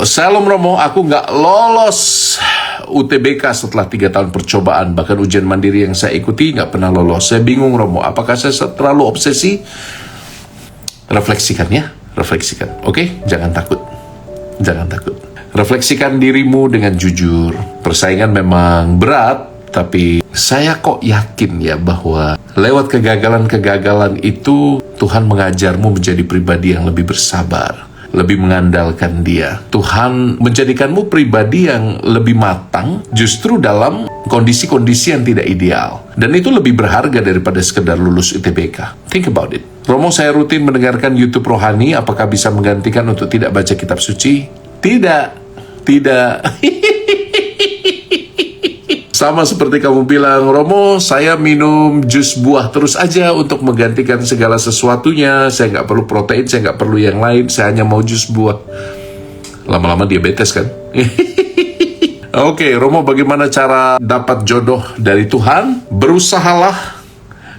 Salam Romo, aku nggak lolos UTBK setelah 3 tahun percobaan. Bahkan ujian mandiri yang saya ikuti nggak pernah lolos. Saya bingung Romo, apakah saya terlalu obsesi? Refleksikan ya, refleksikan. Oke? Jangan takut. Jangan takut. Refleksikan dirimu dengan jujur. Persaingan memang berat, tapi saya kok yakin ya bahwa lewat kegagalan-kegagalan itu Tuhan mengajarmu menjadi pribadi yang lebih bersabar, lebih mengandalkan Dia. Tuhan menjadikanmu pribadi yang lebih matang justru dalam kondisi-kondisi yang tidak ideal. Dan itu lebih berharga daripada sekedar lulus UTBK. Think about it. Romo, saya rutin mendengarkan YouTube rohani. Apakah bisa menggantikan untuk tidak baca kitab suci? Tidak. Tidak. Sama seperti kamu bilang, Romo, saya minum jus buah terus aja untuk menggantikan segala sesuatunya. Saya nggak perlu protein, saya nggak perlu yang lain. Saya hanya mau jus buah. Lama-lama diabetes kan? Oke, Romo, bagaimana cara dapat jodoh dari Tuhan? Berusahalah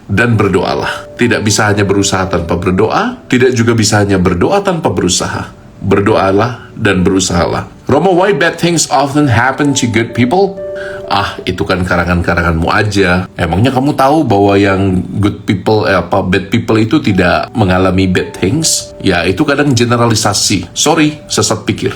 dan berdoalah. Tidak bisa hanya berusaha tanpa berdoa. Tidak juga bisa hanya berdoa tanpa berusaha. Berdoalah dan berusahalah. Romo, why bad things often happen to good people? Itu kan karangan-karanganmu aja. Emangnya kamu tahu bahwa yang good people, bad people itu tidak mengalami bad things? Ya, itu kadang generalisasi. Sorry, sesat pikir.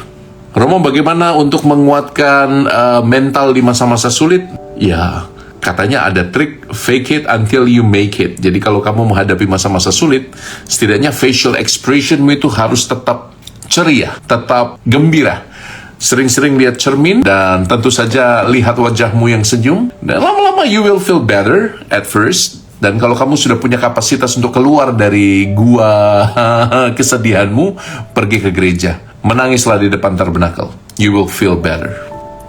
Romo, bagaimana untuk menguatkan mental di masa-masa sulit? Ya, katanya ada trik fake it until you make it. Jadi kalau kamu menghadapi masa-masa sulit, setidaknya facial expressionmu itu harus tetap ceria, tetap gembira. Sering-sering lihat cermin dan tentu saja lihat wajahmu yang senyum. Dan lama-lama you will feel better at first. Dan kalau kamu sudah punya kapasitas untuk keluar dari gua kesedihanmu, pergi ke gereja. Menangislah di depan tabernakel. You will feel better.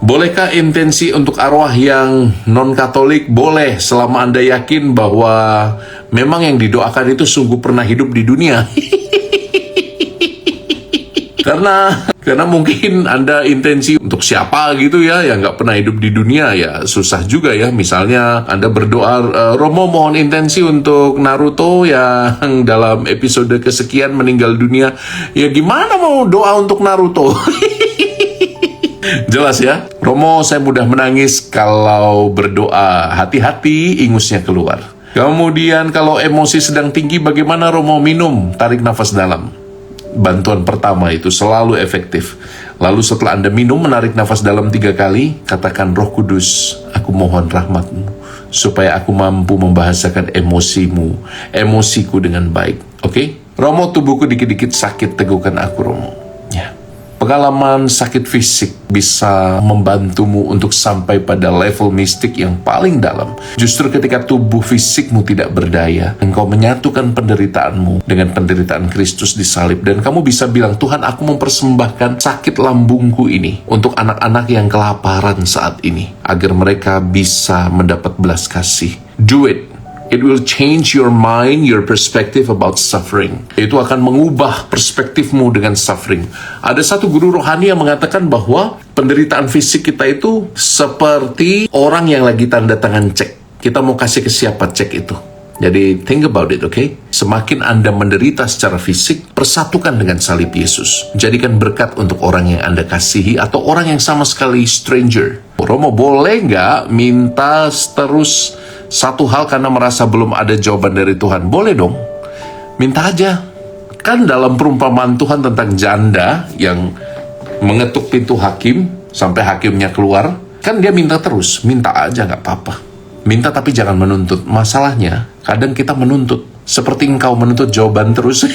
Bolehkah intensi untuk arwah yang non-Katolik? Boleh, selama Anda yakin bahwa memang yang didoakan itu sungguh pernah hidup di dunia. Karena mungkin Anda intensi untuk siapa gitu ya, yang nggak pernah hidup di dunia, ya susah juga ya. Misalnya Anda berdoa, Romo mohon intensi untuk Naruto yang dalam episode kesekian meninggal dunia. Ya gimana mau doa untuk Naruto? Jelas ya. Romo, saya mudah menangis kalau berdoa. Hati-hati ingusnya keluar. Kemudian kalau emosi sedang tinggi, bagaimana Romo? Minum, tarik nafas dalam. Bantuan pertama itu selalu efektif. Lalu setelah Anda minum, menarik nafas dalam 3 kali, katakan, Roh Kudus, aku mohon rahmat-Mu, supaya aku mampu membahasakan emosiku dengan baik. Oke? Romo, tubuhku dikit-dikit sakit, teguhkan aku, Romo. Ya. Pengalaman sakit fisik bisa membantumu untuk sampai pada level mistik yang paling dalam. Justru ketika tubuh fisikmu tidak berdaya, engkau menyatukan penderitaanmu dengan penderitaan Kristus di salib. Dan kamu bisa bilang, Tuhan, aku mempersembahkan sakit lambungku ini untuk anak-anak yang kelaparan saat ini, agar mereka bisa mendapat belas kasih. Do it. It will change your mind, your perspective about suffering. Itu akan mengubah perspektifmu dengan suffering. Ada satu guru rohani yang mengatakan bahwa penderitaan fisik kita itu seperti orang yang lagi tanda tangan cek. Kita mau kasih ke siapa cek itu? Jadi think about it, okay? Semakin Anda menderita secara fisik, persatukan dengan salib Yesus. Jadikan berkat untuk orang yang Anda kasihi atau orang yang sama sekali stranger. Romo, boleh nggak minta terus satu hal karena merasa belum ada jawaban dari Tuhan? Boleh dong, minta aja. Kan dalam perumpamaan Tuhan tentang janda yang mengetuk pintu hakim sampai hakimnya keluar, kan dia minta terus. Minta aja, gak apa-apa. Minta tapi jangan menuntut. Masalahnya kadang kita menuntut, seperti engkau menuntut jawaban terus.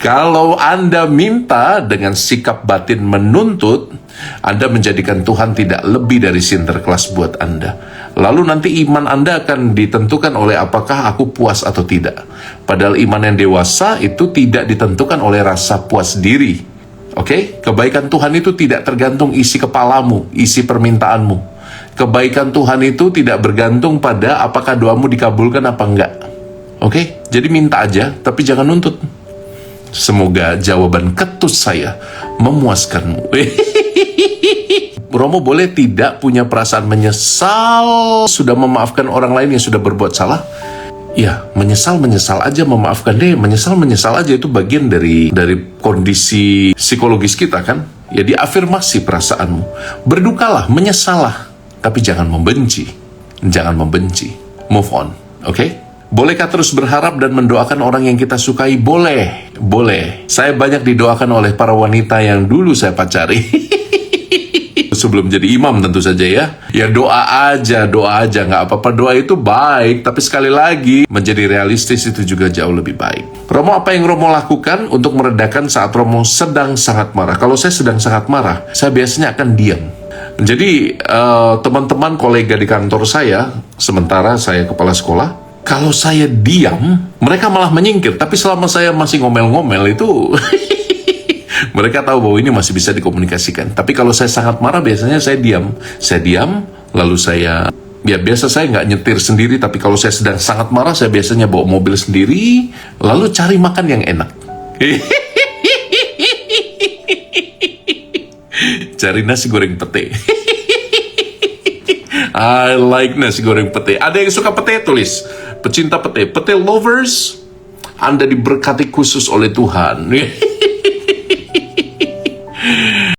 Kalau Anda minta dengan sikap batin menuntut, Anda menjadikan Tuhan tidak lebih dari Sinterklas buat Anda. Lalu nanti iman Anda akan ditentukan oleh apakah aku puas atau tidak. Padahal iman yang dewasa itu tidak ditentukan oleh rasa puas diri. Oke? Kebaikan Tuhan itu tidak tergantung isi kepalamu, isi permintaanmu. Kebaikan Tuhan itu tidak bergantung pada apakah doamu dikabulkan apa enggak. Oke? Jadi minta aja, tapi jangan nuntut. Semoga jawaban ketus saya memuaskanmu. Romo, boleh tidak punya perasaan menyesal sudah memaafkan orang lain yang sudah berbuat salah? Ya, menyesal aja, memaafkan deh, menyesal aja itu bagian dari kondisi psikologis kita kan. Ya, diafirmasi perasaanmu. Berdukalah, menyesalah, tapi jangan membenci. Jangan membenci. Move on, oke? Bolehkah terus berharap dan mendoakan orang yang kita sukai? Boleh, boleh. Saya banyak didoakan oleh para wanita yang dulu saya pacari. Sebelum jadi imam tentu saja ya. Ya doa aja, nggak apa-apa. Doa itu baik, tapi sekali lagi menjadi realistis itu juga jauh lebih baik. Romo, apa yang Romo lakukan untuk meredakan saat Romo sedang sangat marah? Kalau saya sedang sangat marah, saya biasanya akan diam. Jadi teman-teman kolega di kantor saya, sementara saya kepala sekolah, kalau saya diam, mereka malah menyingkir. Tapi selama saya masih ngomel-ngomel itu mereka tahu bahwa ini masih bisa dikomunikasikan. Tapi kalau saya sangat marah, biasanya saya diam. Saya diam, lalu biasa saya nggak nyetir sendiri, tapi kalau saya sedang sangat marah, saya biasanya bawa mobil sendiri, lalu cari makan yang enak. Cari nasi goreng pete. I like nasi goreng pete. Ada yang suka pete? Tulis. Pecinta pete. Pete lovers, Anda diberkati khusus oleh Tuhan.